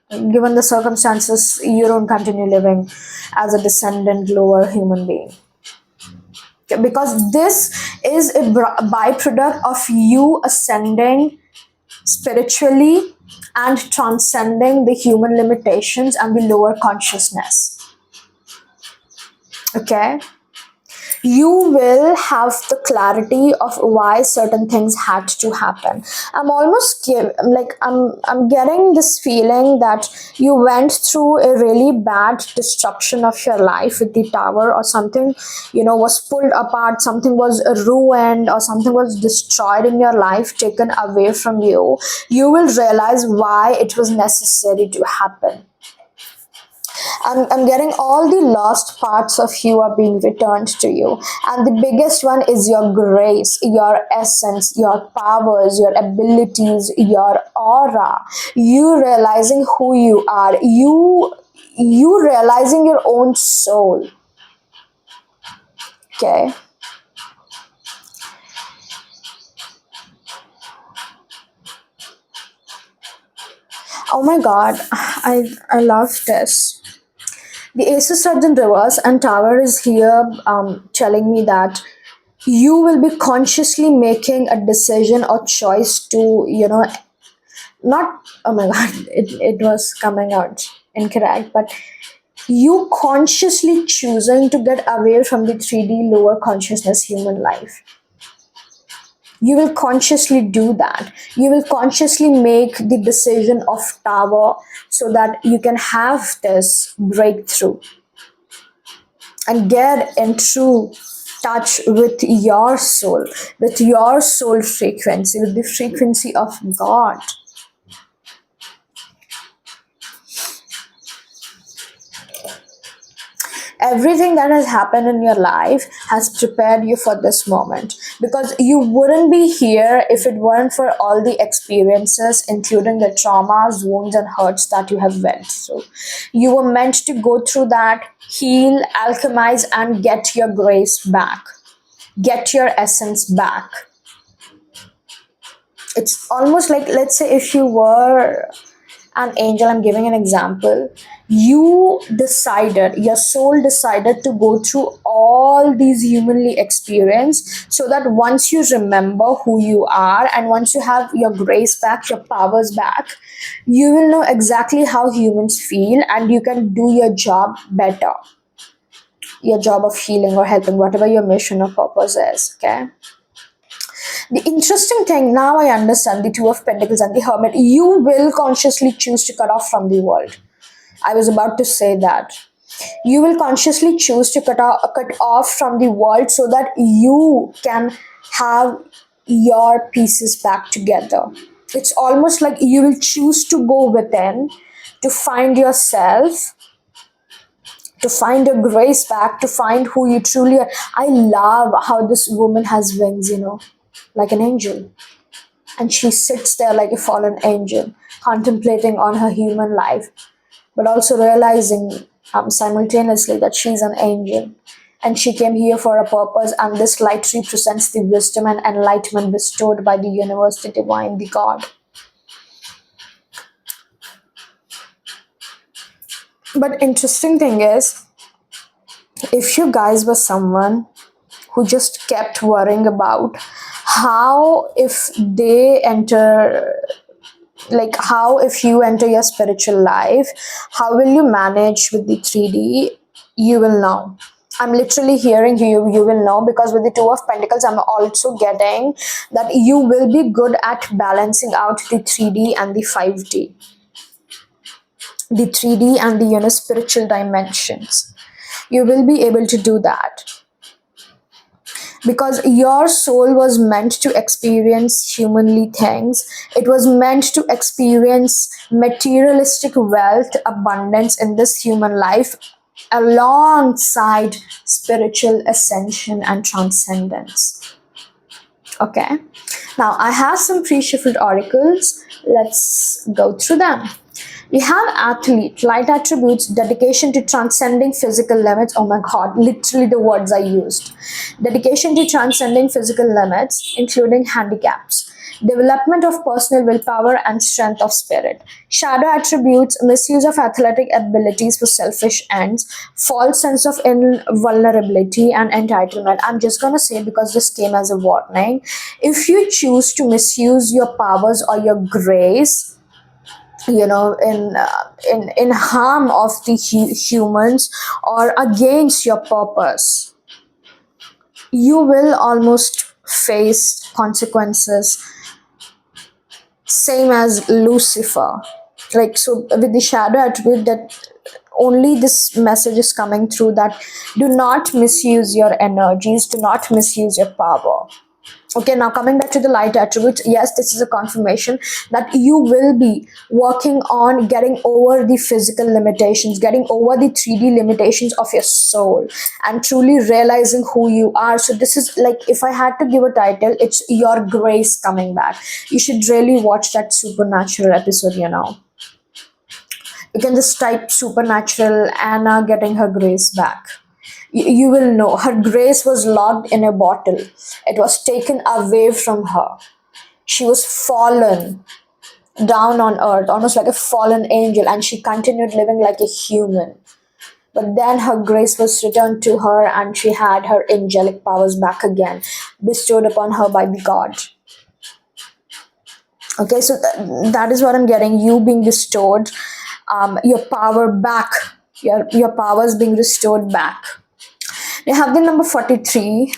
given the circumstances, you don't continue living as a descendant, lower human being. Because this is a byproduct of you ascending spiritually and transcending the human limitations and the lower consciousness. Okay, you will have the clarity of why certain things had to happen. I'm getting this feeling that you went through a really bad destruction of your life with the tower, or something was pulled apart, something was ruined, or something was destroyed in your life, taken away from you. You will realize why it was necessary to happen. I'm getting all the lost parts of you are being returned to you. And the biggest one is your grace, your essence, your powers, your abilities, your aura. You realizing who you are. You realizing your own soul. Okay. Oh my god, I love this. The Ace of Swords in reverse and Tower is here, telling me that you will be consciously making a decision or choice to, not, oh my god, it was coming out incorrect, but you consciously choosing to get away from the 3D lower consciousness human life. You will consciously do that. You will consciously make the decision of Tower so that you can have this breakthrough and get in true touch with your soul frequency, with the frequency of God. Everything that has happened in your life has prepared you for this moment, because you wouldn't be here if it weren't for all the experiences, including the traumas, wounds, and hurts that you have went through. You were meant to go through that, heal, alchemize, and get your grace back, get your essence back. It's almost like, let's say, if you were an angel, I'm giving an example, your soul decided to go through all these humanly experience, so that once you remember who you are and once you have your grace back, your powers back, you will know exactly how humans feel, and you can do your job better, your job of healing or helping, whatever your mission or purpose is. Okay. The interesting thing, now I understand the Two of Pentacles and the Hermit. You will consciously choose to cut off from the world. I was about to say that. You will consciously choose to cut off from the world so that you can have your pieces back together. It's almost like you will choose to go within, to find yourself, to find your grace back, to find who you truly are. I love how this woman has wings, like an angel. and she sits there like a fallen angel, contemplating on her human life, but also realizing simultaneously that she's an angel and she came here for a purpose, and this light represents the wisdom and enlightenment bestowed by the universe, the divine, the God. But interesting thing is, if you guys were someone who just kept worrying about how if they enter, like how if you enter your spiritual life, how will you manage with the 3D, you will know. I'm literally hearing you will know, because with the Two of Pentacles I'm also getting that you will be good at balancing out the 3D and the 5D, the 3D and the spiritual dimensions. You will be able to do that, because your soul was meant to experience humanly things. It was meant to experience materialistic wealth, abundance in this human life, alongside spiritual ascension and transcendence. Okay, now I have some pre-shuffled oracles. Let's go through them. We have athlete, light attributes, dedication to transcending physical limits. Oh my god, literally the words I used. Dedication to transcending physical limits, including handicaps. Development of personal willpower and strength of spirit. Shadow attributes, misuse of athletic abilities for selfish ends, false sense of invulnerability and entitlement. I'm just gonna say, because this came as a warning, if you choose to misuse your powers or your grace, in harm of the humans or against your purpose, you will almost face consequences same as Lucifer. Like, so with the shadow attribute, that only this message is coming through, that do not misuse your energies, do not misuse your power. Okay, now coming back to the light attributes, yes, this is a confirmation that you will be working on getting over the physical limitations, getting over the 3D limitations of your soul, and truly realizing who you are. So this is like, if I had to give a title, it's your grace coming back. You should really watch that Supernatural episode. You can just type Supernatural Anna getting her grace back. You will know her grace was locked in a bottle. It was taken away from her. She was fallen down on earth, almost like a fallen angel, and she continued living like a human. But then her grace was returned to her, and she had her angelic powers back again, bestowed upon her by the God. Okay, so that is what I'm getting. You being bestowed your power back, your powers being restored back. We have the number 43,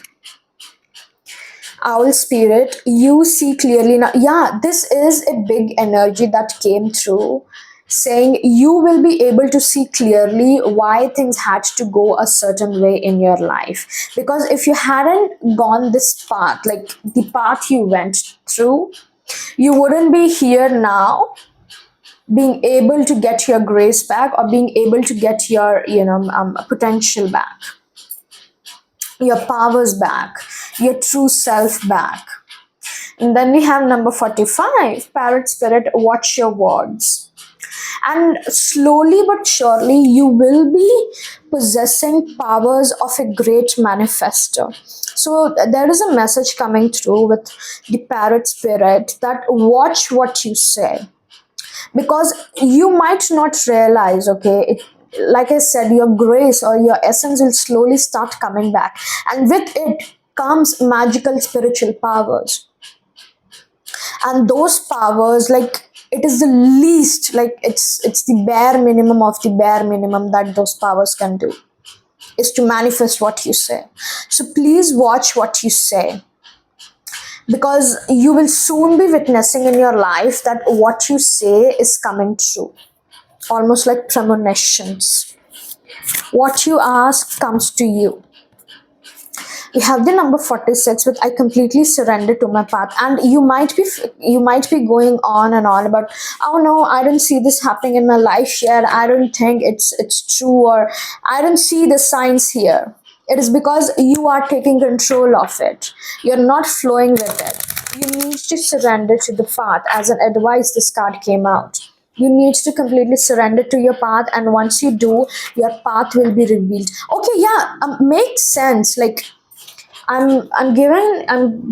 Owl Spirit. You see clearly now. Yeah, this is a big energy that came through, saying you will be able to see clearly why things had to go a certain way in your life. Because if you hadn't gone this path, like the path you went through, you wouldn't be here now, being able to get your grace back, or being able to get your potential back, your powers back, your true self back. And then we have number 45, Parrot Spirit, watch your words. And slowly but surely, you will be possessing powers of a great manifestor. So there is a message coming through with the Parrot Spirit, that watch what you say. Because you might not realize, okay, like I said, your grace or your essence will slowly start coming back, and with it comes magical spiritual powers. And those powers, like, it is the least, like it's the bare minimum of the bare minimum that those powers can do, is to manifest what you say. So please watch what you say, because you will soon be witnessing in your life that what you say is coming true, almost like premonitions. What you ask comes to you. We have the number 46 with I completely surrender to my path. And you might be going on and on about, oh no, I don't see this happening in my life yet, I don't think it's true, or I don't see the signs here. It is because you are taking control of it. You're not flowing with it. you need to surrender to the path. As an advice, this card came out. You need to completely surrender to your path, and once you do, your path will be revealed. Okay, yeah, makes sense. Like, I'm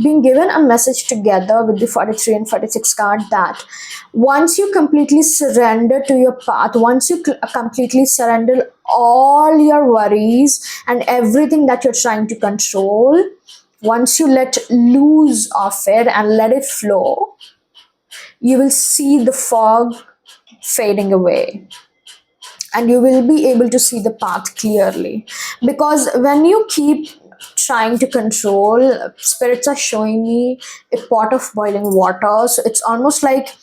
being given a message together with the 43 and 46 card, that once you completely surrender to your path, once you completely surrender all your worries and everything that you're trying to control, once you let loose of it and let it flow, you will see the fog fading away, and you will be able to see the path clearly. Because when you keep trying to control, spirits are showing me a pot of boiling water. So it's almost like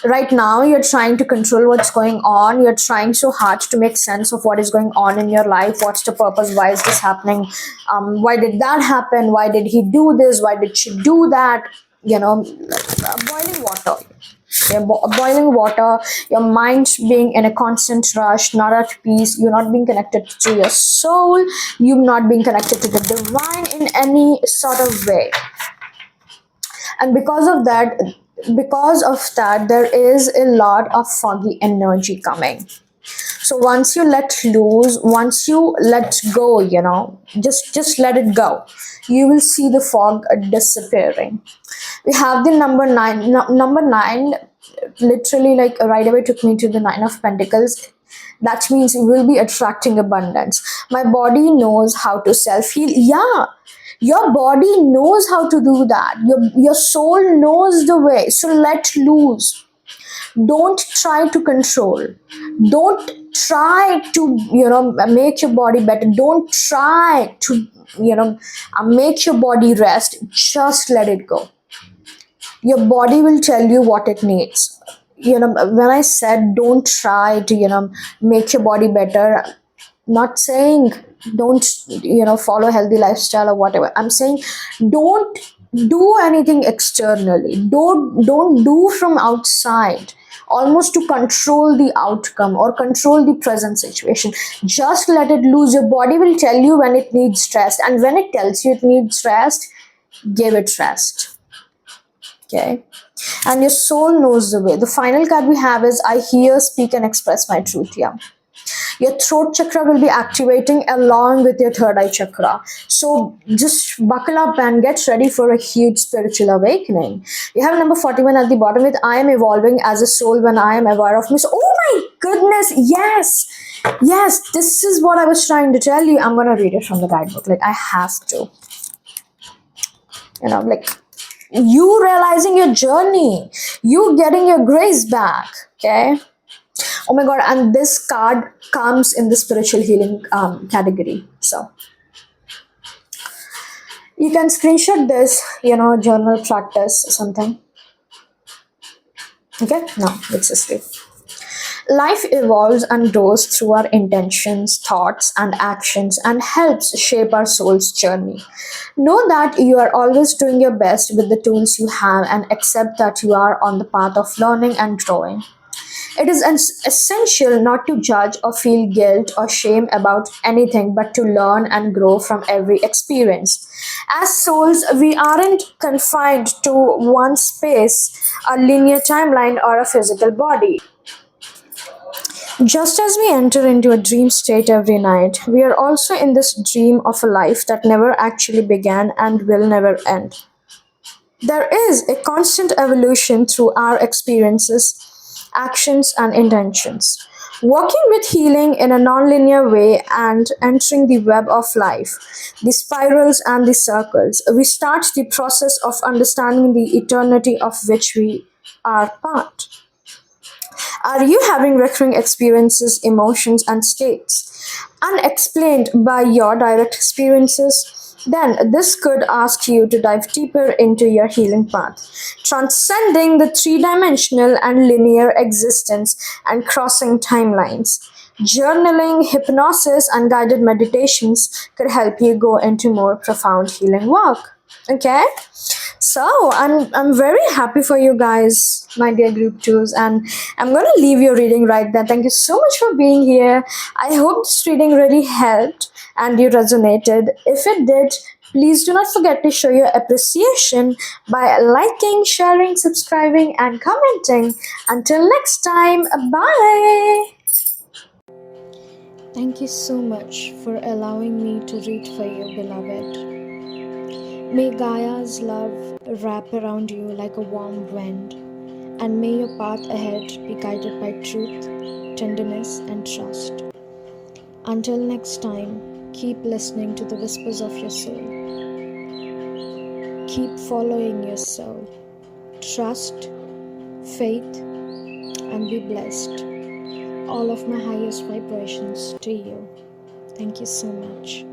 right now you're trying to control what's going on. You're trying so hard to make sense of what is going on in your life. What's the purpose? Why is this happening? Why did that happen? Why did he do this? Why did she do that? You know, boiling water. Yeah, boiling water, your mind being in a constant rush, not at peace, you're not being connected to your soul, you're not being connected to the divine in any sort of way. And because of that, there is a lot of foggy energy coming. So once you let loose, once you let go, just let it go, you will see the fog disappearing. We have the number 9. Number 9 literally, like, right away took me to the 9 of pentacles. That means you will be attracting abundance. My body knows how to self heal. Yeah, your body knows how to do that. Your soul knows the way. So let loose. Don't try to control. Don't try to make your body better. Don't try to make your body rest. Just let it go. Your body will tell you what it needs. When I said don't try to make your body better, not saying don't follow healthy lifestyle or whatever. I'm saying don't do anything externally. Don't do from outside, almost to control the outcome or control the present situation. Just let it loose. Your body will tell you when it needs rest, and when it tells you it needs rest, give it rest. Okay. And your soul knows the way. The final card we have is I hear, speak, and express my truth. Yeah. Your throat chakra will be activating along with your third eye chakra. So just buckle up and get ready for a huge spiritual awakening. You have number 41 at the bottom with I am evolving as a soul when I am aware of me. So, oh my goodness, yes. Yes, this is what I was trying to tell you. I'm going to read it from the guidebook. Like, I have to. Like, you realizing your journey, you getting your grace back. Okay. Oh my god, and this card comes in the spiritual healing category. So you can screenshot this, journal practice or something. Okay, now let's just read. Life evolves and grows through our intentions, thoughts, and actions, and helps shape our soul's journey. Know that you are always doing your best with the tools you have, and accept that you are on the path of learning and growing. It is essential not to judge or feel guilt or shame about anything, but to learn and grow from every experience. As souls, we aren't confined to one space, a linear timeline, or a physical body. Just as we enter into a dream state every night, we are also in this dream of a life that never actually began and will never end. There is a constant evolution through our experiences, actions, and intentions. Working with healing in a nonlinear way and entering the web of life, the spirals and the circles, we start the process of understanding the eternity of which we are part. Are you having recurring experiences, emotions, and states unexplained by your direct experiences? Then this could ask you to dive deeper into your healing path, transcending the three-dimensional and linear existence and crossing timelines. Journaling, hypnosis, and guided meditations could help you go into more profound healing work. Okay? So I'm very happy for you guys, my dear group twos, and I'm gonna leave your reading right there. Thank you so much for being here. I hope this reading really helped and you resonated. If it did, Please do not forget to show your appreciation by liking, sharing, subscribing, and commenting. Until next time, bye.
Thank you so much for allowing me to read for you, beloved. May Gaia's love wrap around you like a warm wind, and may your path ahead be guided by truth, tenderness, and trust. Until next time, keep listening to the whispers of your soul. Keep following your soul. Trust, faith, and be blessed. All of my highest vibrations to you. Thank you so much.